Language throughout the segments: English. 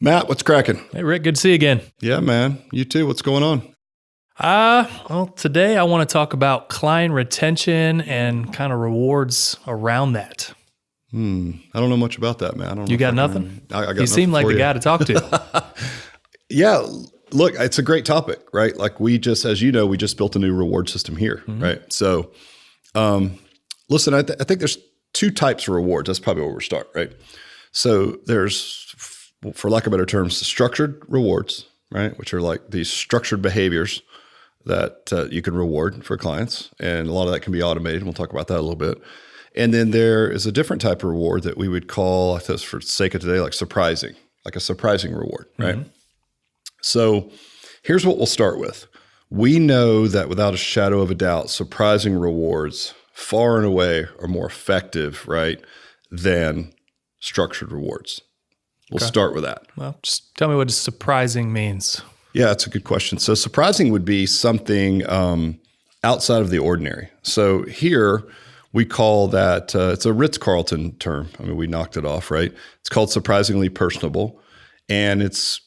Matt, what's cracking? Hey, Rick, good to see you again. Yeah, man. You too. What's going on? Well, today I want to talk about client retention and kind of rewards around that. I don't know much about that, man. I don't know You if got I nothing? I got You seem like the guy to talk to. Yeah, look, it's a great topic, right? Like we just, as you know, we just built a new reward system here, right? So, listen, I think there's two types of rewards. That's probably where we'll start, right? So there's, for lack of better terms, structured rewards, right? Which are like these structured behaviors that you can reward for clients. And a lot of that can be automated. We'll talk about that a little bit. And then there is a different type of reward that we would call, I guess for the sake of today, like surprising, like a surprising reward, right? So here's what we'll start with. We know that without a shadow of a doubt, surprising rewards far and away are more effective, right, than structured rewards. We'll start with that. Well, just tell me what surprising means. Yeah, that's a good question. So surprising would be something outside of the ordinary. So here we call that, it's a Ritz-Carlton term. I mean, we knocked it off, right? It's called surprisingly personable. And it's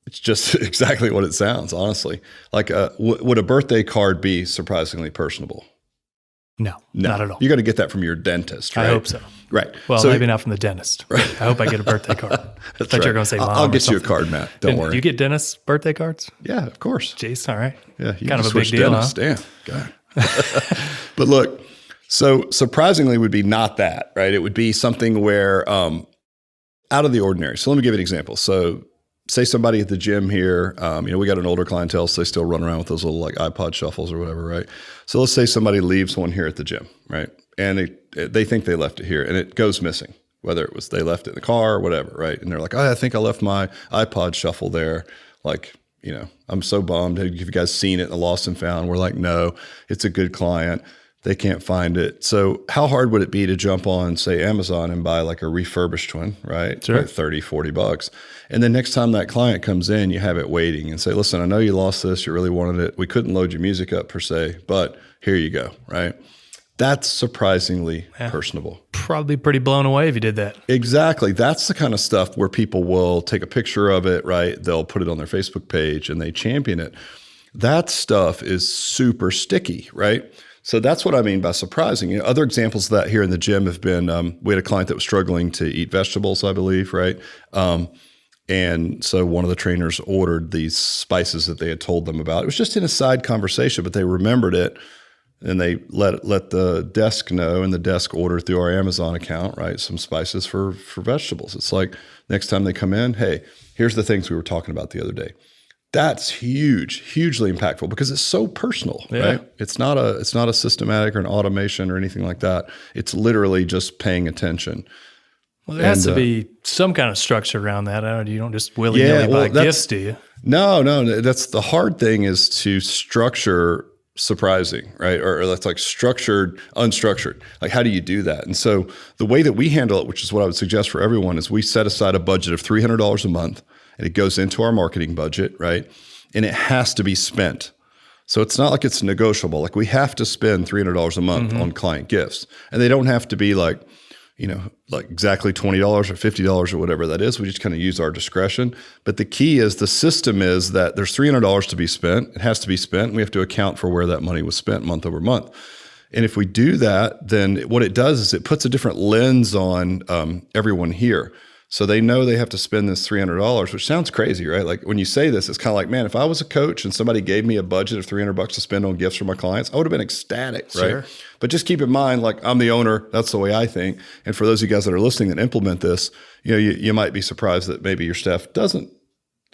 just exactly what it sounds, honestly. Like, would a birthday card be surprisingly personable? No, not at all. You got to get that from your dentist, right? I hope so. Right. Well, so, maybe not from the dentist. Right. I hope I get a birthday card. I thought you were going to say mom. I'll get you a card, Matt. Don't worry. You get dentist birthday cards? Yeah, of course. Jeez, all right. Yeah, you kind of a switch big deal, dentist. huh? Damn, God. But look, so surprisingly would be not that, right? It would be something where out of the ordinary. So let me give you an example. So say somebody at the gym here, we got an older clientele, so they still run around with those little like iPod shuffles or whatever, right? So let's say somebody leaves one here at the gym, right? And they think they left it here and it goes missing, whether it was they left it in the car or whatever, right? And they're like, oh, I think I left my iPod shuffle there. Like, I'm so bummed. Have you guys seen it in the lost and found? We're like, no, it's a good client. They can't find it. So how hard would it be to jump on, say, Amazon and buy like a refurbished one, right? Sure. Like $30-$40. And then next time that client comes in, you have it waiting and say, listen, I know you lost this. You really wanted it. We couldn't load your music up per se, but here you go, right? That's surprisingly personable. Probably pretty blown away if you did that. Exactly. That's the kind of stuff where people will take a picture of it, right? They'll put it on their Facebook page and they champion it. That stuff is super sticky, right? So that's what I mean by surprising. Other examples of that here in the gym have been, we had a client that was struggling to eat vegetables, I believe, right? And so one of the trainers ordered these spices that they had told them about. It was just in a side conversation, but they remembered it and they let the desk know, and the desk ordered through our Amazon account, right, some spices for vegetables. It's like next time they come in, hey, here's the things we were talking about the other day. That's hugely impactful because it's so personal, right? It's not a systematic or an automation or anything like that. It's literally just paying attention. Well, there has to be some kind of structure around that. You don't just willy-nilly buy gifts, do you? No. That's the hard thing is to structure surprising, right? Or that's like structured, unstructured. Like, how do you do that? And so the way that we handle it, which is what I would suggest for everyone, is we set aside a budget of $300 a month. And it goes into our marketing budget, right? And it has to be spent. So it's not like it's negotiable. Like we have to spend $300 a month on client gifts. And they don't have to be like exactly $20 or $50 or whatever that is. We just kind of use our discretion. But the key is the system is that there's $300 to be spent. It has to be spent. And we have to account for where that money was spent month over month. And if we do that, then what it does is it puts a different lens on everyone here. So they know they have to spend this $300, which sounds crazy, right? Like when you say this, it's kind of like, man, if I was a coach and somebody gave me a budget of $300 to spend on gifts for my clients, I would have been ecstatic, right? Sure. But just keep in mind, like I'm the owner, that's the way I think. And for those of you guys that are listening and implement this, you might be surprised that maybe your staff doesn't,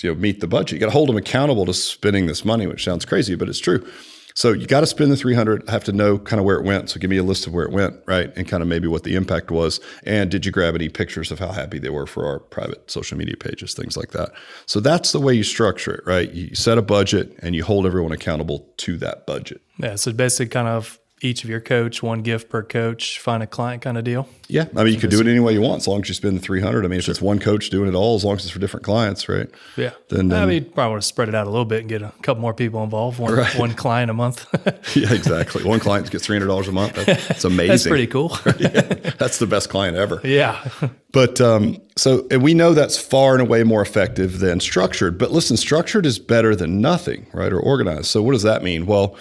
meet the budget. You got to hold them accountable to spending this money, which sounds crazy, but it's true. So you got to spend the $300. I have to know kind of where it went. So give me a list of where it went, right? And kind of maybe what the impact was. And did you grab any pictures of how happy they were for our private social media pages, things like that. So that's the way you structure it, right? You set a budget and you hold everyone accountable to that budget. Yeah. So basically kind of each of your coach, one gift per coach, find a client kind of deal? Yeah. I mean, you could do it any way you want as long as you spend the 300. I mean, if it's one coach doing it all, as long as it's for different clients, right? Yeah. Then I mean, probably want to spread it out a little bit and get a couple more people involved. One client a month. Yeah, exactly. One client gets $300 a month. That's amazing. That's pretty cool. Yeah, that's the best client ever. Yeah. But and we know that's far and away more effective than structured. But listen, structured is better than nothing, right? Or organized. So what does that mean? Well,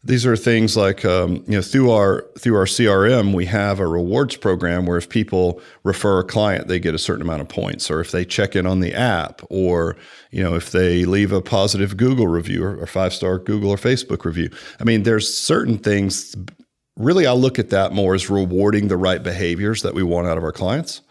these are things like through our CRM, we have a rewards program where if people refer a client, they get a certain amount of points, or if they check in on the app, or if they leave a positive Google review or 5-star Google or Facebook review. I mean, there's certain things. Really, I look at that more as rewarding the right behaviors that we want out of our clients.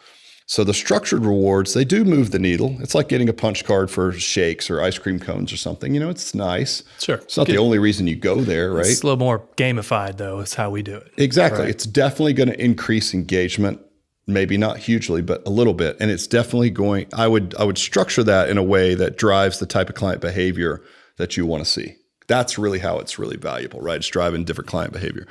So the structured rewards, they do move the needle. It's like getting a punch card for shakes or ice cream cones or something. It's nice. Sure. It's not the only reason you go there, right? It's a little more gamified, though, is how we do it. Exactly. Right. It's definitely going to increase engagement, maybe not hugely, but a little bit. And it's definitely I would structure that in a way that drives the type of client behavior that you want to see. That's really how it's really valuable, right? It's driving different client behavior.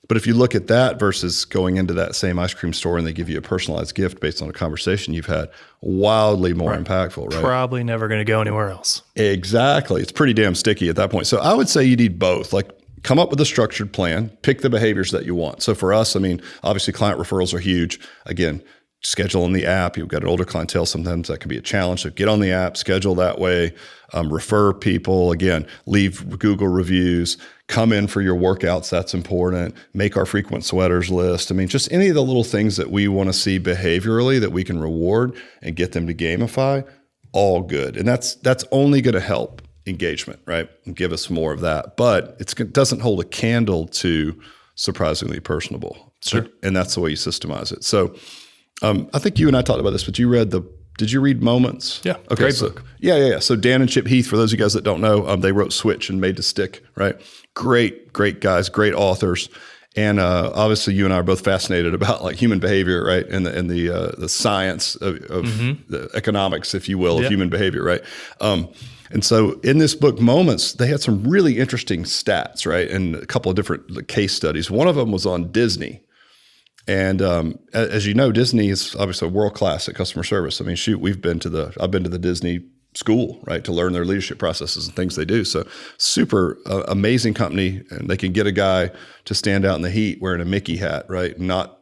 But if you look at that versus going into that same ice cream store and they give you a personalized gift based on a conversation you've had, wildly more impactful, right? Probably never going to go anywhere else. Exactly. It's pretty damn sticky at that point. So I would say you need both. Like, come up with a structured plan, pick the behaviors that you want. So for us, I mean, obviously client referrals are huge. Again, schedule on the app. You've got an older clientele. Sometimes that can be a challenge. So get on the app, schedule that way, refer people. Again, leave Google reviews, come in for your workouts. That's important. Make our frequent sweaters list. I mean, just any of the little things that we want to see behaviorally that we can reward and get them to gamify, all good. And that's only going to help engagement, right? And give us more of that. But it doesn't hold a candle to surprisingly personable. Sure. And that's the way you systemize it. So I think you and I talked about this, but did you read Moments? Yeah. Okay. Great book. Yeah. So Dan and Chip Heath, for those of you guys that don't know, they wrote Switch and Made to Stick, right? Great guys, great authors. And obviously you and I are both fascinated about like human behavior, right? And the science of the economics, if you will, of human behavior, right? And so in this book, Moments, they had some really interesting stats, right? And a couple of different case studies. One of them was on Disney. And as you know, Disney is obviously a world class at customer service. I mean, shoot, I've been to the Disney school, right, to learn their leadership processes and things they do. So super amazing company, and they can get a guy to stand out in the heat wearing a Mickey hat, right, and not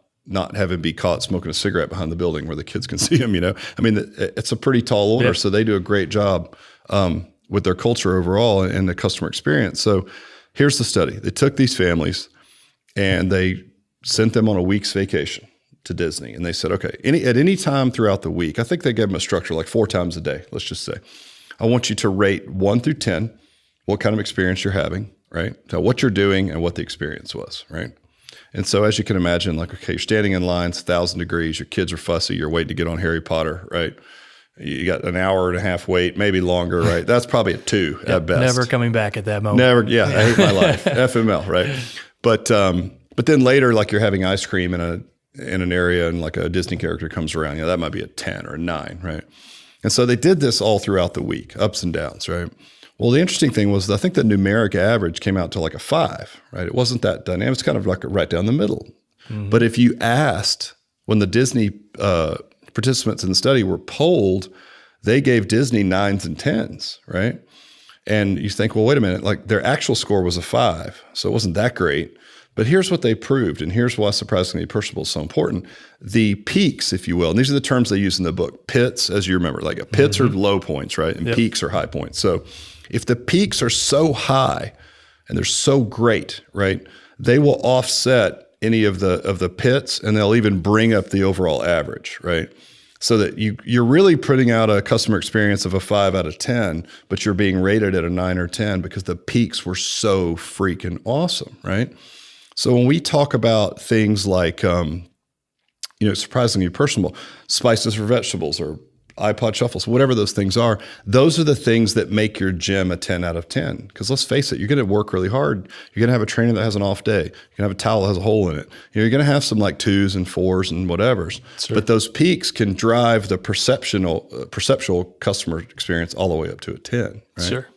have him be caught smoking a cigarette behind the building where the kids can see him. I mean, it's a pretty tall order, so they do a great job with their culture overall and the customer experience. So here's the study: they took these families and they sent them on a week's vacation to Disney. And they said, okay, at any time throughout the week, I think they gave them a structure like 4 times a day, let's just say. I want you to rate 1 through 10 what kind of experience you're having, right? So what you're doing and what the experience was, right? And so as you can imagine, like, okay, you're standing in line, it's 1,000 degrees, your kids are fussy, you're waiting to get on Harry Potter, right? You got an hour and a half wait, maybe longer, right? That's probably a 2 at best. Never coming back at that moment. Never, I hate my life. FML, right? But then later, like, you're having ice cream in an area and like a Disney character comes around, that might be a 10 or a 9, right? And so they did this all throughout the week, ups and downs, right? Well, the interesting thing was I think the numeric average came out to like a 5, right? It wasn't that dynamic. It's kind of like right down the middle. Mm-hmm. But if you asked, when the Disney participants in the study were polled, they gave Disney 9s and 10s, right? And you think, well, wait a minute, like their actual score was a 5, so it wasn't that great. But here's what they proved, and here's why surprisingly personable is so important. The peaks, if you will, and these are the terms they use in the book. Pits, as you remember, like pits are low points, right? And peaks are high points. So if the peaks are so high and they're so great, right, they will offset any of the pits, and they'll even bring up the overall average, right? So that you're really putting out a customer experience of a 5 out of 10, but you're being rated at a 9 or 10 because the peaks were so freaking awesome, right? So when we talk about things like, surprisingly personable, spices for vegetables or iPod shuffles, whatever those things are the things that make your gym a 10 out of 10. Because let's face it, you're going to work really hard. You're going to have a trainer that has an off day. You're going to have a towel that has a hole in it. You're going to have some like 2s and 4s and whatevers. Sure. But those peaks can drive the perceptual customer experience all the way up to a 10. Right? Sure.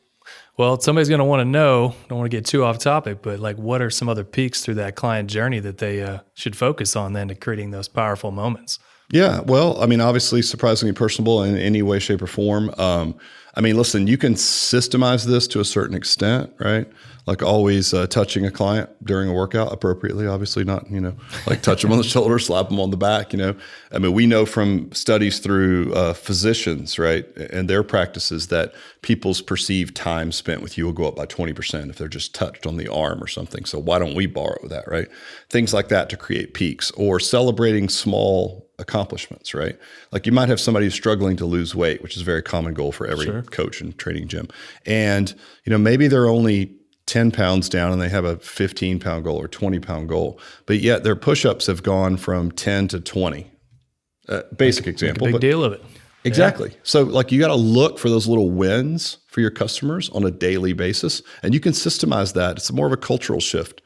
Well, somebody's going to want to know, don't want to get too off topic, but like what are some other peaks through that client journey that they should focus on then to creating those powerful moments? Yeah, well, I mean, obviously, surprisingly personable in any way, shape, or form. I mean, listen, you can systemize this to a certain extent, right? Like always touching a client during a workout appropriately, obviously not, like touch them on the shoulder, slap them on the back, I mean, we know from studies through physicians, right, and their practices that people's perceived time spent with you will go up by 20% if they're just touched on the arm or something. So why don't we borrow that, right? Things like that to create peaks, or celebrating small accomplishments, right? Like you might have somebody who's struggling to lose weight, which is a very common goal for every coach and training gym. And, maybe they're only 10 pounds down and they have a 15-pound goal or 20-pound goal, but yet their push-ups have gone from 10 to 20. Basic example. Big deal of it. Exactly. Yeah. So like you got to look for those little wins for your customers on a daily basis, and you can systemize that. It's more of a cultural shift,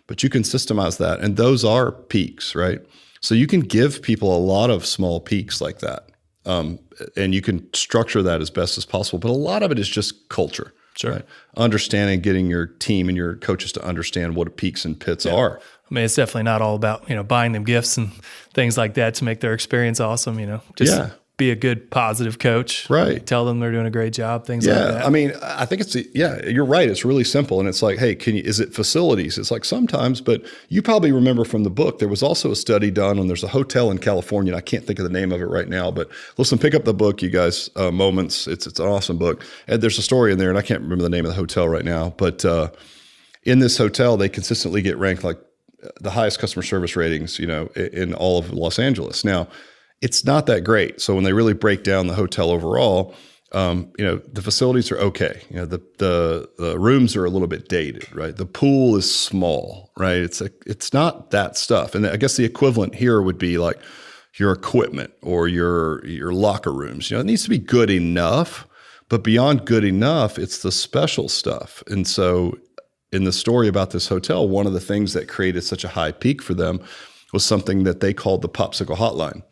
but you can systemize that. And those are peaks, right? So you can give people a lot of small peaks like that. And you can structure that as best as possible. But a lot of it is just culture. Sure. Right? Understanding, getting your team and your coaches to understand what peaks and pits are. I mean, it's definitely not all about, buying them gifts and things like that to make their experience awesome, just be a good, positive coach. Right. Tell them they're doing a great job, things like that. I mean, I think you're right. It's really simple. And it's like, hey, is it facilities? It's like sometimes, but you probably remember from the book, there was also a study done when there's a hotel in California, and I can't think of the name of it right now, but listen, pick up the book, you guys, Moments. It's an awesome book. And there's a story in there, and I can't remember the name of the hotel right now, but in this hotel, they consistently get ranked like the highest customer service ratings, in all of Los Angeles. Now, it's not that great. So when they really break down the hotel overall, the facilities are okay. The rooms are a little bit dated, right? The pool is small, right? It's not that stuff. And I guess the equivalent here would be like your equipment or your locker rooms. It needs to be good enough, but beyond good enough, it's the special stuff. And so in the story about this hotel, one of the things that created such a high peak for them was something that they called the popsicle hotline,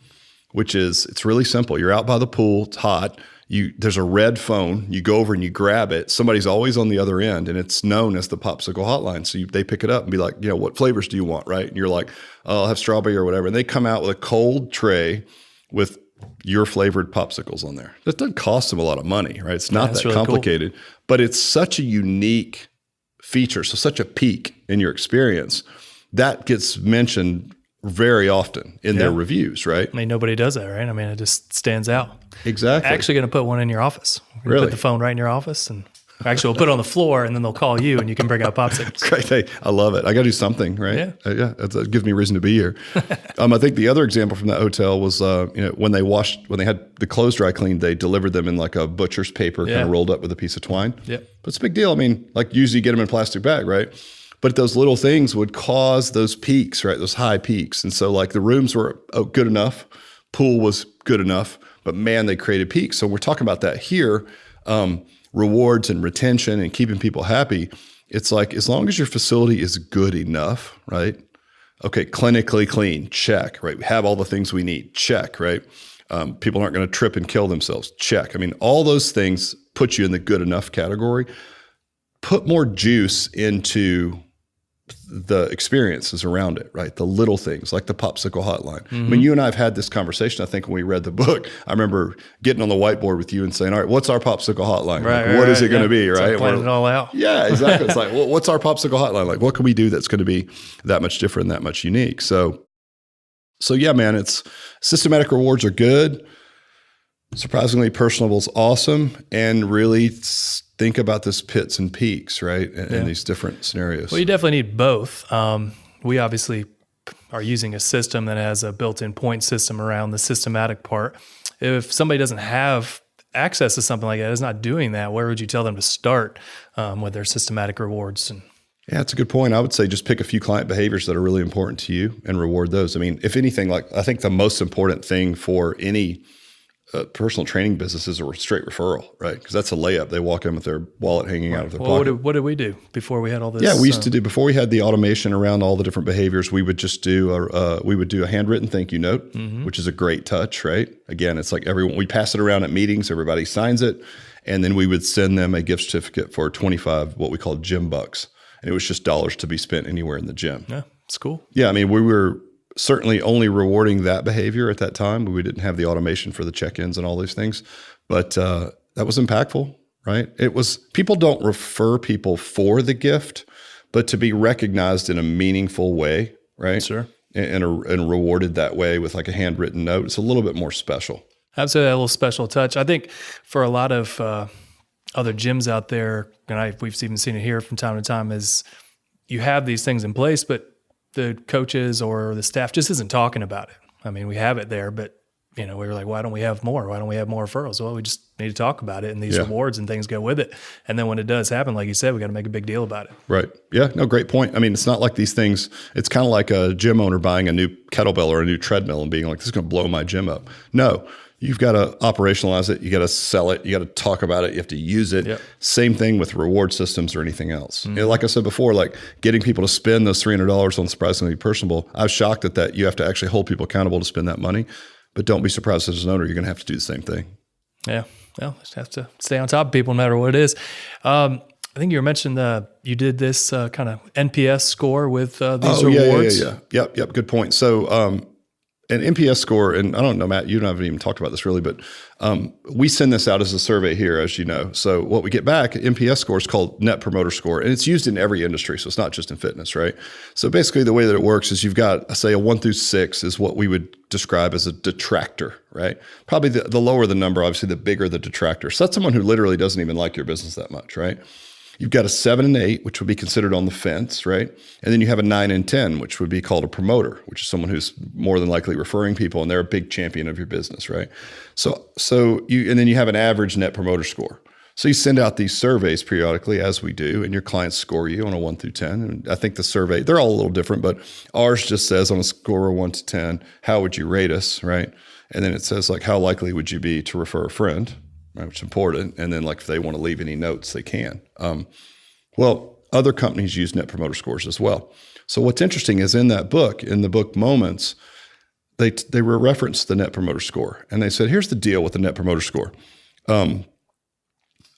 which is, it's really simple. You're out by the pool, it's hot. There's a red phone. You go over and you grab it. Somebody's always on the other end, and it's known as the popsicle hotline. So they pick it up and be like, what flavors do you want, right? And you're like, I'll have strawberry or whatever. And they come out with a cold tray with your flavored popsicles on there. That doesn't cost them a lot of money, right? It's not that really complicated, but it's such a unique feature, so such a peak in your experience that gets mentioned very often in their reviews, right? I mean, nobody does that, right? I mean, it just stands out. Exactly. Actually going to put one in your office. Really? Put the phone right in your office, and actually we'll put it on the floor, and then they'll call you and you can bring out popsicles. Great. Hey, I love it. I got to do something, right? Yeah. That gives me a reason to be here. I think the other example from that hotel was, when they had the clothes dry cleaned, they delivered them in like a butcher's paper, kind of rolled up with a piece of twine. Yep. But it's a big deal. I mean, like usually you get them in a plastic bag, right? But those little things would cause those peaks, right? Those high peaks. And so like the rooms were good enough, pool was good enough, but man, they created peaks. So we're talking about that here, rewards and retention and keeping people happy. It's like, as long as your facility is good enough, right? Okay, clinically clean, check, right? We have all the things we need, check, right? People aren't going to trip and kill themselves, check. I mean, all those things put you in the good enough category. Put more juice into the experiences around it, right? The little things like the popsicle hotline. Mm-hmm. I mean, you and I have had this conversation, I think, when we read the book. I remember getting on the whiteboard with you and saying, all right, what's our popsicle hotline? Right, like, what is it going to be, right? Like planning it all out. Yeah, exactly. It's like, well, what's our popsicle hotline? Like, what can we do that's going to be that much different, that much unique? So yeah, man, it's systematic rewards are good. Surprisingly personable is awesome. And really think about this pits and peaks, right? In these different scenarios. Well, you definitely need both. We obviously are using a system that has a built-in point system around the systematic part. If somebody doesn't have access to something like that, is not doing that, where would you tell them to start with their systematic rewards? Yeah, that's a good point. I would say just pick a few client behaviors that are really important to you and reward those. I mean, if anything, like I think the most important thing for any personal training business is a straight referral, right? Because that's a layup. They walk in with their wallet hanging out of their pocket. What did we do before we had all this? Yeah, we used to do, before we had the automation around all the different behaviors, we would just do a handwritten thank you note, which is a great touch, right? Again, it's like we pass it around at meetings, everybody signs it. And then we would send them a gift certificate for 25, what we call gym bucks. And it was just dollars to be spent anywhere in the gym. Yeah, it's cool. Yeah, I mean, we were certainly only rewarding that behavior at that time. We didn't have the automation for the check-ins and all these things, but that was impactful, right? It was, people don't refer people for the gift, but to be recognized in a meaningful way, right? Sure. And rewarded that way with like a handwritten note. It's a little bit more special. Absolutely, a little special touch. I think for a lot of other gyms out there, and we've even seen it here from time to time, is you have these things in place, but the coaches or the staff just isn't talking about it. I mean, we have it there, but we were like, why don't we have more? Why don't we have more referrals? Well, we just need to talk about it, and these rewards and things go with it. And then when it does happen, like you said, we got to make a big deal about it. Right. Yeah. No, great point. I mean, it's not like these things, it's kind of like a gym owner buying a new kettlebell or a new treadmill and being like, this is going to blow my gym up. No, you've got to operationalize it. You got to sell it. You got to talk about it. You have to use it. Yep. Same thing with reward systems or anything else. Mm-hmm. Like I said before, like getting people to spend those $300 on surprisingly personable. I was shocked that you have to actually hold people accountable to spend that money. But don't be surprised as an owner, you're going to have to do the same thing. Yeah. Well, just have to stay on top of people no matter what it is. I think you mentioned you did this kind of NPS score with these rewards. Yeah. Yep. Good point. So an NPS score, and I don't know, Matt, you haven't even talked about this really, but we send this out as a survey here, as you know. So what we get back, NPS score is called Net Promoter Score, and it's used in every industry. So it's not just in fitness, right? So basically the way that it works is you've got, say, a 1 through 6 is what we would describe as a detractor, right? Probably the lower the number, obviously the bigger the detractor. So that's someone who literally doesn't even like your business that much, right? You've got a 7 and 8, which would be considered on the fence, right? And then you have a 9 and 10, which would be called a promoter, which is someone who's more than likely referring people, and they're a big champion of your business, right? So and then you have an average net promoter score. So you send out these surveys periodically, as we do, and your clients score you on a 1 through 10. And I think the survey, they're all a little different, but ours just says on a score of 1 to 10, how would you rate us, right? And then it says like, how likely would you be to refer a friend? Right, which is important. And then like if they want to leave any notes, they can. Well, other companies use net promoter scores as well. So what's interesting is in the book Moments, they referenced the net promoter score. And they said, here's the deal with the net promoter score.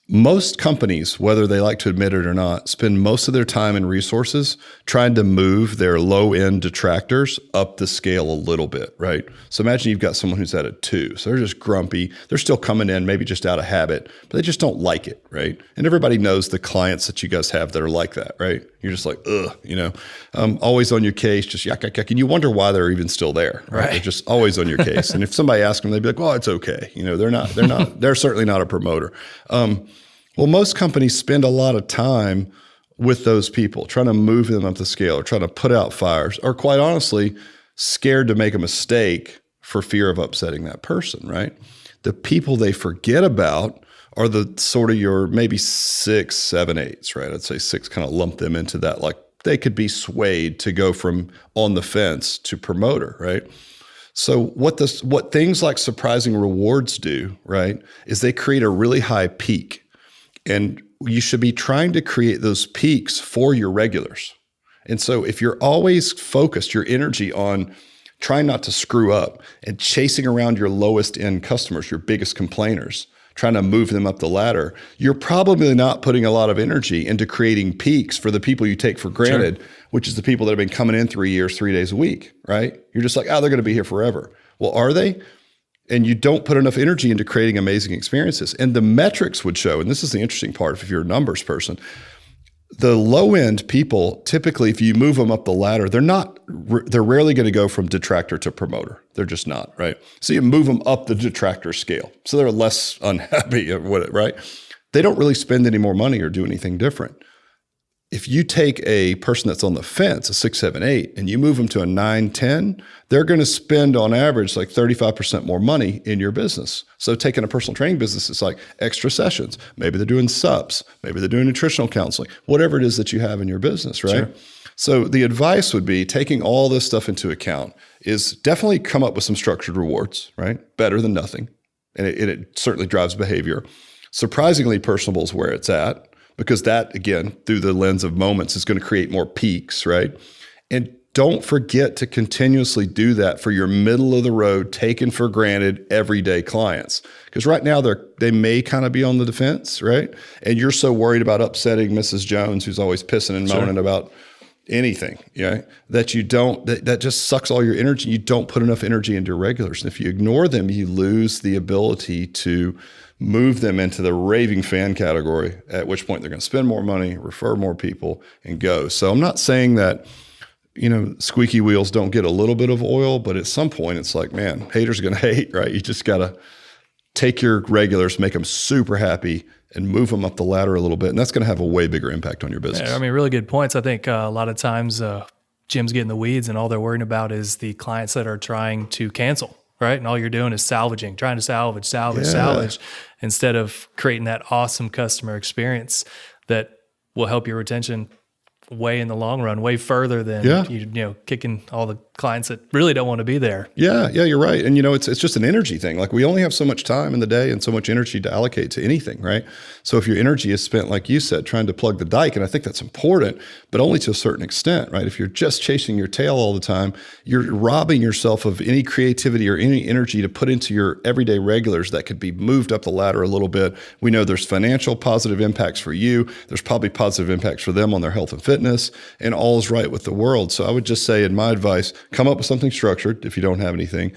Most companies, whether they like to admit it or not, spend most of their time and resources trying to move their low-end detractors up the scale a little bit, right? So imagine you've got someone who's at a 2. So they're just grumpy. They're still coming in, maybe just out of habit, but they just don't like it, right? And everybody knows the clients that you guys have that are like that, right? You're just like, always on your case, just yak, yak, yak. And you wonder why they're even still there, right? They're just always on your case. And if somebody asks them, they'd be like, well, it's okay. They're certainly not a promoter. Well, most companies spend a lot of time with those people, trying to move them up the scale or trying to put out fires, or quite honestly, scared to make a mistake for fear of upsetting that person, right? The people they forget about are the sort of your maybe 6, 7, 8s, right? I'd say 6 kind of lump them into that, like they could be swayed to go from on the fence to promoter, right? So what things like surprising rewards do, right, is they create a really high peak. And you should be trying to create those peaks for your regulars. And so if you're always focused your energy on trying not to screw up and chasing around your lowest end customers, your biggest complainers, trying to move them up the ladder, you're probably not putting a lot of energy into creating peaks for the people you take for granted, sure, which is the people that have been coming in 3 years, 3 days a week, right? You're just like, they're going to be here forever. Well, are they? And you don't put enough energy into creating amazing experiences. And the metrics would show, and this is the interesting part if you're a numbers person, the low end people, typically, if you move them up the ladder, they're rarely going to go from detractor to promoter. They're just not, right? So you move them up the detractor scale. So they're less unhappy, right? They don't really spend any more money or do anything different. If you take a person that's on the fence, a 6, 7, 8, and you move them to a 9, 10, they're going to spend on average like 35% more money in your business. So taking a personal training business, it's like extra sessions. Maybe they're doing subs. Maybe they're doing nutritional counseling, whatever it is that you have in your business, right? Sure. So the advice would be taking all this stuff into account is definitely come up with some structured rewards, right? Better than nothing. And it certainly drives behavior. Surprisingly personable is where it's at, because that, again, through the lens of moments, is going to create more peaks, right? And don't forget to continuously do that for your middle of the road, taken for granted everyday clients. Because right now they may kind of be on the defense, right? And you're so worried about upsetting Mrs. Jones, who's always pissing and moaning about anything, that just sucks all your energy. You don't put enough energy into your regulars. And if you ignore them, you lose the ability to move them into the raving fan category, at which point they're going to spend more money, refer more people, and go. So I'm not saying that, squeaky wheels don't get a little bit of oil, but at some point it's like, man, haters are going to hate, right? You just got to take your regulars, make them super happy, and move them up the ladder a little bit. And that's going to have a way bigger impact on your business. Yeah, really good points. I think a lot of times gyms get in the weeds and all they're worrying about is the clients that are trying to cancel, right? And all you're doing is salvaging, trying to salvage, instead of creating that awesome customer experience that will help your retention way in the long run, way further than kicking all the clients that really don't want to be there. Yeah, you're right. And it's just an energy thing. Like, we only have so much time in the day and so much energy to allocate to anything, right? So if your energy is spent, like you said, trying to plug the dike, and I think that's important, but only to a certain extent, right? If you're just chasing your tail all the time, you're robbing yourself of any creativity or any energy to put into your everyday regulars that could be moved up the ladder a little bit. We know there's financial positive impacts for you. There's probably positive impacts for them on their health and fitness, and all is right with the world. So I would just say, in my advice, come up with something structured if you don't have anything.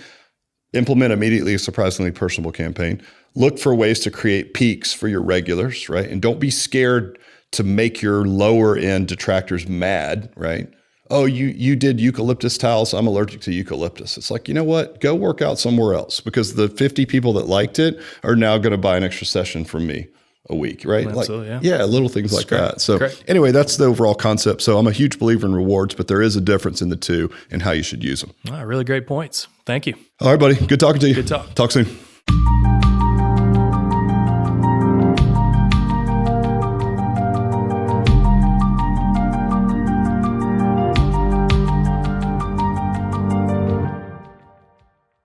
Implement immediately a surprisingly personable campaign. Look for ways to create peaks for your regulars, right? And don't be scared to make your lower end detractors mad, right? Oh, you did eucalyptus tiles. I'm allergic to eucalyptus. It's like, you know what? Go work out somewhere else, because the 50 people that liked it are now going to buy an extra session from me a week, right? Absolutely, little things like that. So anyway, that's the overall concept. So I'm a huge believer in rewards, but there is a difference in the two and how you should use them. Really great points. Thank you. All right, buddy. Good talking to you. Good talk. Talk soon.